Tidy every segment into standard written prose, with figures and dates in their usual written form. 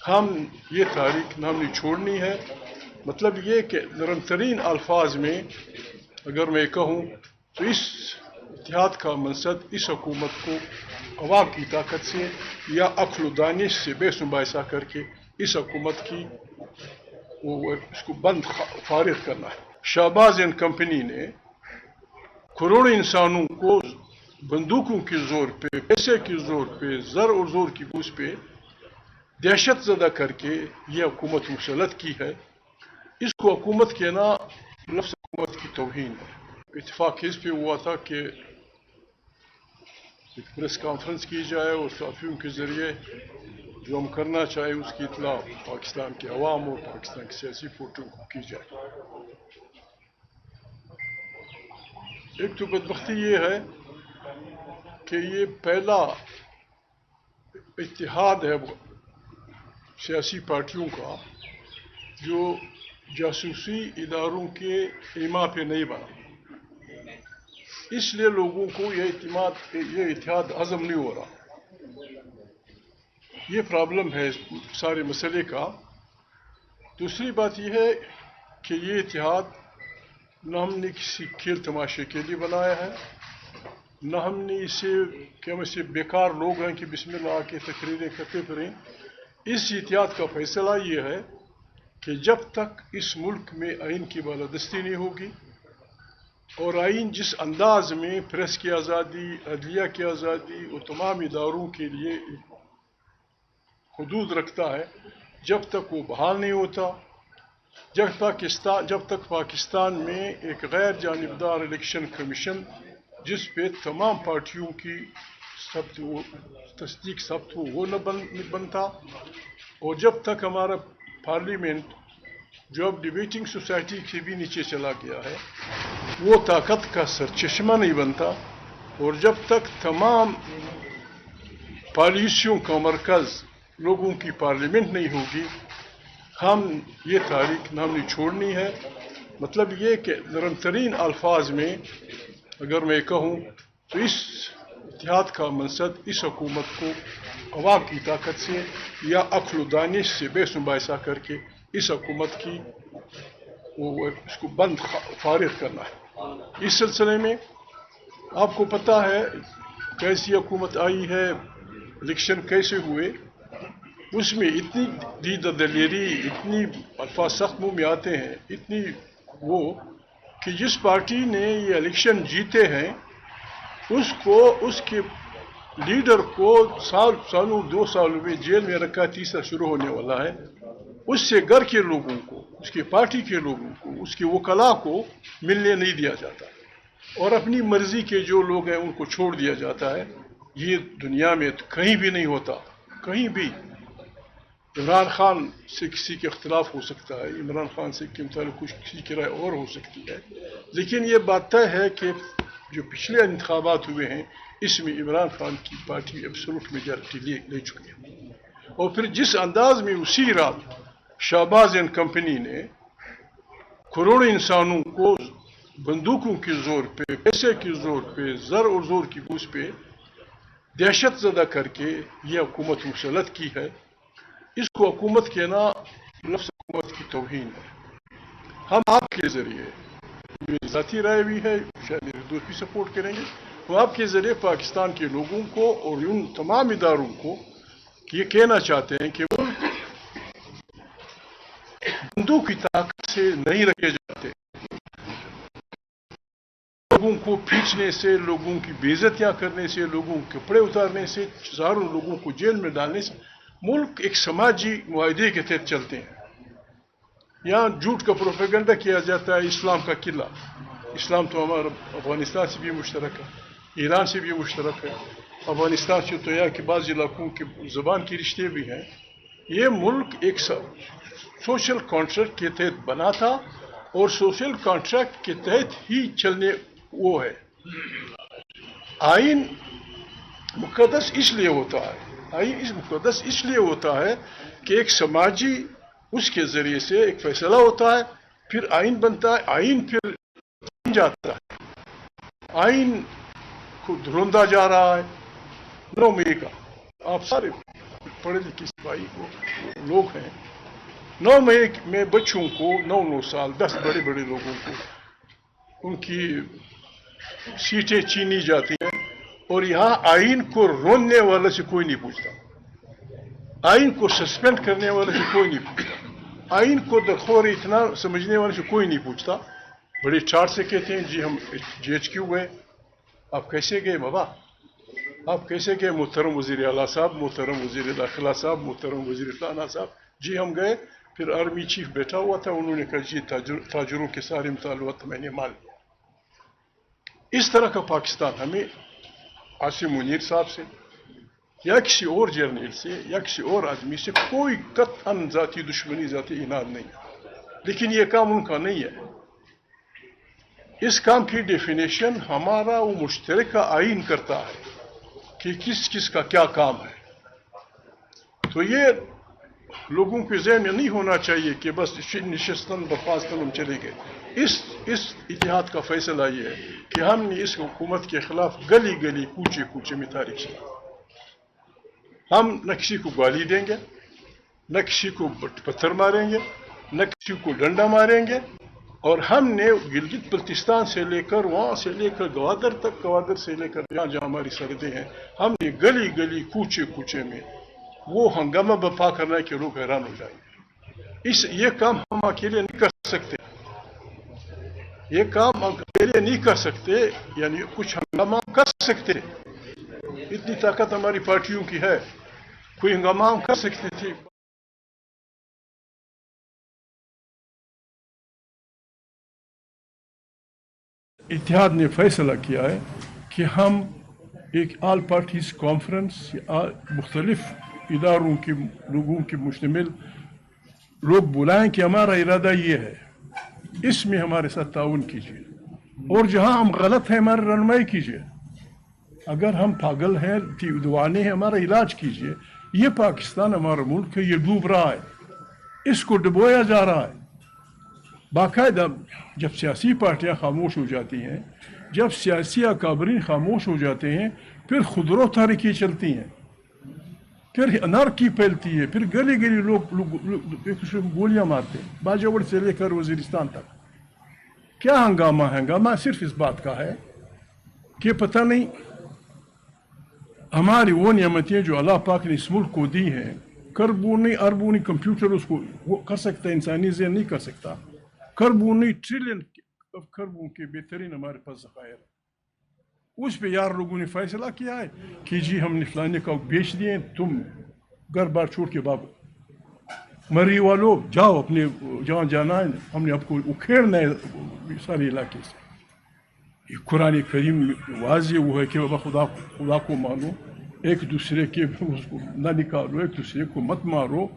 ہم یہ تاریخ ہم نے چھوڑنی ہے. مطلب یہ کہ نرم ترین الفاظ میں اگر میں کہوں تو اس اتحاد کا مقصد اس حکومت کو عوام کی طاقت سے یا عقل و دانش سے بے مباحثہ کر کے اس حکومت کی اس کو بند فارغ کرنا ہے. شہباز اینڈ کمپنی نے کروڑوں انسانوں کو بندوقوں کے زور پہ، پیسے کے زور پہ، زر اور زور کی گوس پہ دہشت زدہ کر کے یہ حکومت مسلط کی ہے. اس کو حکومت کہنا لفظ حکومت کی توہین ہے. اتفاق اس پہ ہوا تھا کہ ایک پریس کانفرنس کی جائے اور صحافیوں کے ذریعے جو ہم کرنا چاہے اس کی اطلاع پاکستان کے عوام اور پاکستان کے سیاسی فوٹوں کو کی جائے. ایک تو بدبختی یہ ہے کہ یہ پہلا اتحاد ہے سیاسی پارٹیوں کا جو جاسوسی اداروں کے ایما پہ نہیں بنا. اس لیے لوگوں کو یہ اتحاد ہضم نہیں ہو رہا. یہ پرابلم ہے سارے مسئلے کا. دوسری بات یہ ہے کہ یہ اتحاد نہ ہم نے کسی کھیل تماشے کے لیے بنایا ہے، نہ ہم نے اسے کہ ہم اسے بیکار لوگ ہیں کہ بسم اللہ آ کے تقریریں کرتے پھریں. اس اتحاد کا فیصلہ یہ ہے کہ جب تک اس ملک میں آئین کی بالادستی نہیں ہوگی اور آئین جس انداز میں پریس کی آزادی، عدلیہ کی آزادی اور تمام اداروں کے لیے حدود رکھتا ہے، جب تک وہ بحال نہیں ہوتا، جب تک پاکستان میں ایک غیر جانبدار الیکشن کمیشن جس پہ تمام پارٹیوں کی تصدیق ثبت ہو وہ نہ بنتا، اور جب تک ہمارا پارلیمنٹ جو اب ڈیبیٹنگ سوسائٹی سے بھی نیچے چلا گیا ہے وہ طاقت کا سرچشمہ نہیں بنتا، اور جب تک تمام پالیسیوں کا مرکز لوگوں کی پارلیمنٹ نہیں ہوگی، ہم یہ تاریخ ہم نے چھوڑنی ہے. مطلب یہ کہ نرم ترین الفاظ میں اگر میں کہوں تو اس اتحاد کا مقصد اس حکومت کو عوام کی طاقت سے یا عقل و دانش سے بے مباحثہ کر کے اس حکومت کی اس کو بند فارغ کرنا ہے. اس سلسلے میں آپ کو پتہ ہے کیسی حکومت آئی ہے، الیکشن کیسے ہوئے، اس میں اتنی دیدہ دلیری، اتنی الفاظ سخت منہ میں آتے ہیں، اتنی وہ کہ جس پارٹی نے یہ الیکشن جیتے ہیں اس کے لیڈر کو سالوں 2 سالوں میں جیل میں رکھا، تیسرا شروع ہونے والا ہے. اس سے گھر کے لوگوں کو، اس کی پارٹی کے لوگوں کو، اس کے وکلاء کو ملنے نہیں دیا جاتا، اور اپنی مرضی کے جو لوگ ہیں ان کو چھوڑ دیا جاتا ہے. یہ دنیا میں کہیں بھی نہیں ہوتا، کہیں بھی. عمران خان سے کسی کے اختلاف ہو سکتا ہے، عمران خان سے کے متعلق کسی کی رائے اور ہو سکتی ہے، لیکن یہ بات طے ہے کہ جو پچھلے انتخابات ہوئے ہیں اس میں عمران خان کی پارٹی ایبسولوٹ میجارٹی لے چکی ہے. اور پھر جس انداز میں اسی رات شہباز اینڈ کمپنی نے کروڑوں انسانوں کو بندوقوں کے زور پہ، پیسے کے زور پہ، زر اور زور کی گوس پہ دہشت زدہ کر کے یہ حکومت مسلط کی ہے، اس کو حکومت کہنا لفظ حکومت کی توہین ہے. ہم آپ کے ذریعے، میری ذاتی رائے بھی ہے، شاید میرے دوست بھی سپورٹ کریں گے، وہ آپ کے ذریعے پاکستان کے لوگوں کو اور ان تمام اداروں کو یہ کہنا چاہتے ہیں کہ ملک بندوق کی طاقت سے نہیں رکھے جاتے. لوگوں کو پھینچنے سے، لوگوں کی بے عزتیاں کرنے سے، لوگوں کے کپڑے اتارنے سے، ہزاروں لوگوں کو جیل میں ڈالنے سے ملک ایک سماجی معاہدے کے تحت چلتے ہیں. یہاں جھوٹ کا پروپیگنڈا کیا جاتا ہے اسلام کا قلعہ. اسلام تو ہمارا افغانستان سے بھی مشترک ہے، ایران سے بھی مشترک ہے، افغانستان سے تو یہاں کے بعض علاقوں کے زبان کے رشتے بھی ہیں. یہ ملک ایک سوشل کانٹریکٹ کے تحت بنا تھا اور سوشل کانٹریکٹ کے تحت ہی چلنے وہ ہے. آئین مقدس اس لیے ہوتا ہے، آئین مقدس اس لیے ہوتا ہے کہ ایک سماجی اس کے ذریعے سے ایک فیصلہ ہوتا ہے، پھر آئین بنتا ہے، آئین پھر جاتا ہے. آئین کو روندا جا رہا ہے. 9 مئی کا آپ سارے پڑھے لکھے سپاہی لوگ ہیں. 9 مئی میں بچوں کو 9 سال 10 بڑے بڑے لوگوں کو ان کی سیٹیں چھینی جاتی ہیں اور یہاں آئین کو رونے والے سے کوئی نہیں پوچھتا, آئین کو سسپینڈ کرنے والے سے کوئی نہیں پوچھتا, آئین کو درخور اتنا سمجھنے والے سے کوئی نہیں پوچھتا. بڑے ٹھاٹ سے کہتے ہیں جی ہم GHQ گئے. آپ کیسے گئے بابا, آپ کیسے گئے محترم وزیر اعلیٰ صاحب, محترم وزیر داخلہ صاحب, محترم وزیر فلانا صاحب؟ جی ہم گئے. پھر آرمی چیف بیٹھا ہوا تھا, انہوں نے کہا جی تاجروں کے سارے مطالبات میں نے مان لیا. اس طرح کا پاکستان ہمیں عاصم منیر صاحب سے یا کسی اور جرنیل سے یا کسی اور آدمی سے کوئی قطعاً ذاتی دشمنی ذاتی اناد نہیں, لیکن یہ کام ان کا نہیں ہے. اس کام کی ڈیفینیشن ہمارا وہ مشترکہ آئین کرتا ہے کہ کس کس کا کیا کام ہے. تو یہ لوگوں کے ذہن میں نہیں ہونا چاہیے کہ بس نشستن برخاستن ہم چلے گئے. اس اتحاد کا فیصلہ یہ ہے کہ ہم نے اس حکومت کے خلاف گلی گلی کوچے کوچے میں تاریخ سے ہم نہ کسی کو گالی دیں گے, نہ کسی کو پتھر ماریں گے, نہ کسی کو ڈنڈا ماریں گے. اور ہم نے گلگت بلتستان سے لے کر وہاں سے لے کر گوادر تک, گوادر سے لے کر جہاں جہاں ہماری سرحدیں ہیں, ہم نے گلی گلی کوچے کوچے میں وہ ہنگامہ برپا کرنا ہے کہ لوگ حیران ہو جائیں. یہ کام ہم اکیلے نہیں کر سکتے, یہ کام ہم اکیلے نہیں کر سکتے. یعنی کچھ ہنگامہ کر سکتے, اتنی طاقت ہماری پارٹیوں کی ہے, کوئی ہنگامہ ہم کر سکتے تھے. اتحاد نے فیصلہ کیا ہے کہ ہم ایک آل پارٹیز کانفرنس, مختلف اداروں کے لوگوں کی مشتمل لوگ بلائیں کہ ہمارا ارادہ یہ ہے, اس میں ہمارے ساتھ تعاون کیجیے, اور جہاں ہم غلط ہیں ہماری رہنمائی کیجیے. اگر ہم پاگل ہیں, دیوانے ہیں, ہمارا علاج کیجیے. یہ پاکستان ہمارا ملک ہے, یہ ڈوب رہا ہے, اس کو ڈبویا جا رہا ہے. باقاعدہ جب سیاسی پارٹیاں خاموش ہو جاتی ہیں, جب سیاسی اکابرین خاموش ہو جاتے ہیں, پھر خودرو تحریکیں چلتی ہیں, پھر انارکی پھیلتی ہے, پھر گلی گلی لوگ ایک دوسرے کو گولیاں مارتے ہیں, باجوڑ سے لے کر وزیرستان تک. کیا ہنگامہ ہے؟ ہنگامہ صرف اس بات کا ہے کہ پتہ نہیں ہماری وہ نعمتیں جو اللہ پاک نے اس ملک کو دی ہیں, کربونی اربونی کمپیوٹر اس کو وہ کر سکتا ہے, انسانی ذہن نہیں کر سکتا. کربونی ٹریلین کربوں کے بہترین ہمارے پاس ذخائر ہے. اس پہ یار لوگوں نے فیصلہ کیا ہے کہ جی ہم نے فلانے کا بیچ دیے, تم گھر بار چھوڑ کے مری والو جاؤ اپنے جہاں جانا ہے, ہم نے آپ کو اکھیڑنا ہے سارے علاقے سے. یہ قرآن کریم واضح وہ ہے کہ بابا خدا کو مانو, ایک دوسرے کے اس کو نہ نکالو, ایک دوسرے کو مت مارو.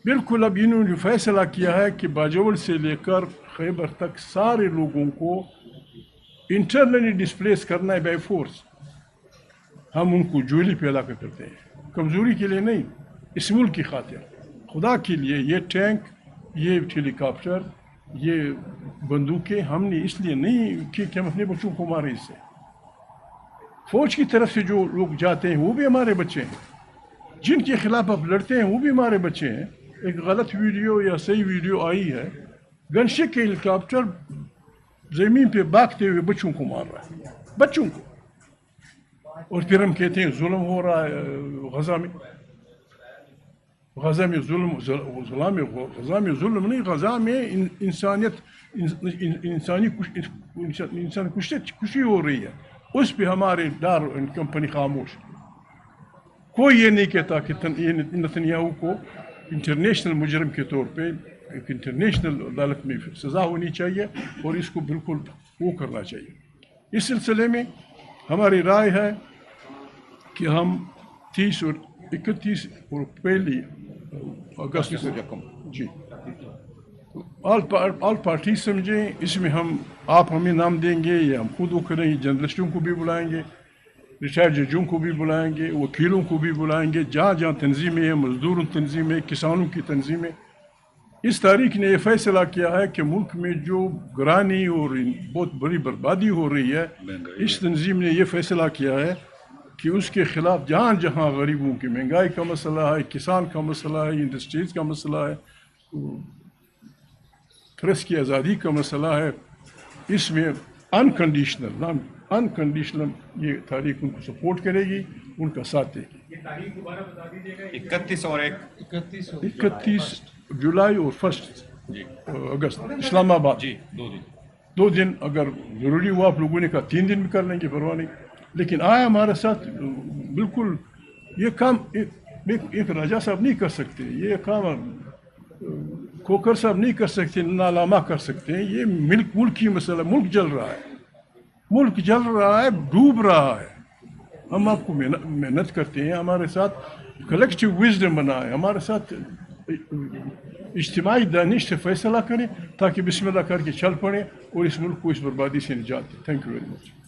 بالکل اب انہوں نے فیصلہ کیا ہے کہ باجوڑ سے لے کر خیبر تک سارے لوگوں کو انٹرنلی ڈسپلیس کرنا ہے بائی فورس. ہم ان کو جولی پہ علاقہ کرتے ہیں, کمزوری کے لیے نہیں, اس ملک کی خاطر, خدا کے لیے. یہ ٹینک, یہ ہیلی کاپٹر, یہ بندوقیں ہم نے اس لیے نہیں کہ ہم اپنے بچوں کو مارے. اس سے فوج کی طرف سے جو لوگ جاتے ہیں وہ بھی ہمارے بچے ہیں, جن کے خلاف آپ لڑتے ہیں وہ بھی ہمارے بچے ہیں. ایک غلط ویڈیو یا صحیح ویڈیو آئی ہے, گنشک کے ہیلی کاپٹر زمین پہ بھاگتے ہوئے بچوں کو مار رہا ہے, بچوں کو. اور پھر ہم کہتے ہیں ظلم ہو رہا ہے غزہ میں. غزہ میں ظلم نہیں, غزہ میں انسان خوشی ہو رہی ہے. اس پہ ہمارے دار کمپنی خاموش. کوئی یہ نہیں کہتا کہ نتنیاہو کو انٹرنیشنل مجرم کے طور پہ ایک انٹرنیشنل عدالت میں سزا ہونی چاہیے, اور اس کو بالکل وہ کرنا چاہیے. اس سلسلے میں ہماری رائے ہے کہ ہم 30 اور 31 اور پہلی اگست کو جی آل پارٹی سمجھیں. اس میں آپ ہمیں نام دیں گے یا ہم خود وہ کریں گے, جرنلسٹوں کو بھی بلائیں گے, ریٹائرڈ ججوں کو بھی بلائیں گے, وکیلوں کو بھی بلائیں گے, جہاں جہاں تنظیمیں ہیں, مزدوروں تنظیمیں, کسانوں کی تنظیمیں. اس تاریخ نے یہ فیصلہ کیا ہے کہ ملک میں جو گرانی اور بہت بڑی بربادی ہو رہی ہے, اس تنظیم نے یہ فیصلہ کیا ہے کہ اس کے خلاف جہاں جہاں غریبوں کی مہنگائی کا مسئلہ ہے، کسان کا مسئلہ ہے، انڈسٹریز کا مسئلہ ہے، پریس کی آزادی کا مسئلہ ہے، اس میں انکنڈیشنل یہ تحریک ان کو سپورٹ کرے گی، ان کا ساتھ دے گی۔ 31 جولائی اور 1 اگست اسلام آباد، جی 2 دن اگر ضروری ہوا آپ لوگوں نے کہا 3 دن بھی کر لیں گے، پرواہ نہیں، لیکن آئے ہمارے ساتھ۔ بالکل یہ کام ایک راجہ صاحب نہیں کر سکتے، یہ کام کھوکھر صاحب نہیں کر سکتے، نالامہ کر سکتے ہیں۔ یہ ملکی مسئلہ، ملک جل رہا ہے، ملک جل رہا ہے، ڈوب رہا ہے۔ ہم آپ کو محنت کرتے ہیں، ہمارے ساتھ کلیکٹیو وزڈم بنائیں، ہمارے ساتھ اجتماعی دانش سے فیصلہ کریں تاکہ بسم اللہ کر کے چل پڑیں اور اس ملک کو اس بربادی سے نجات دیں۔ Thank you very much.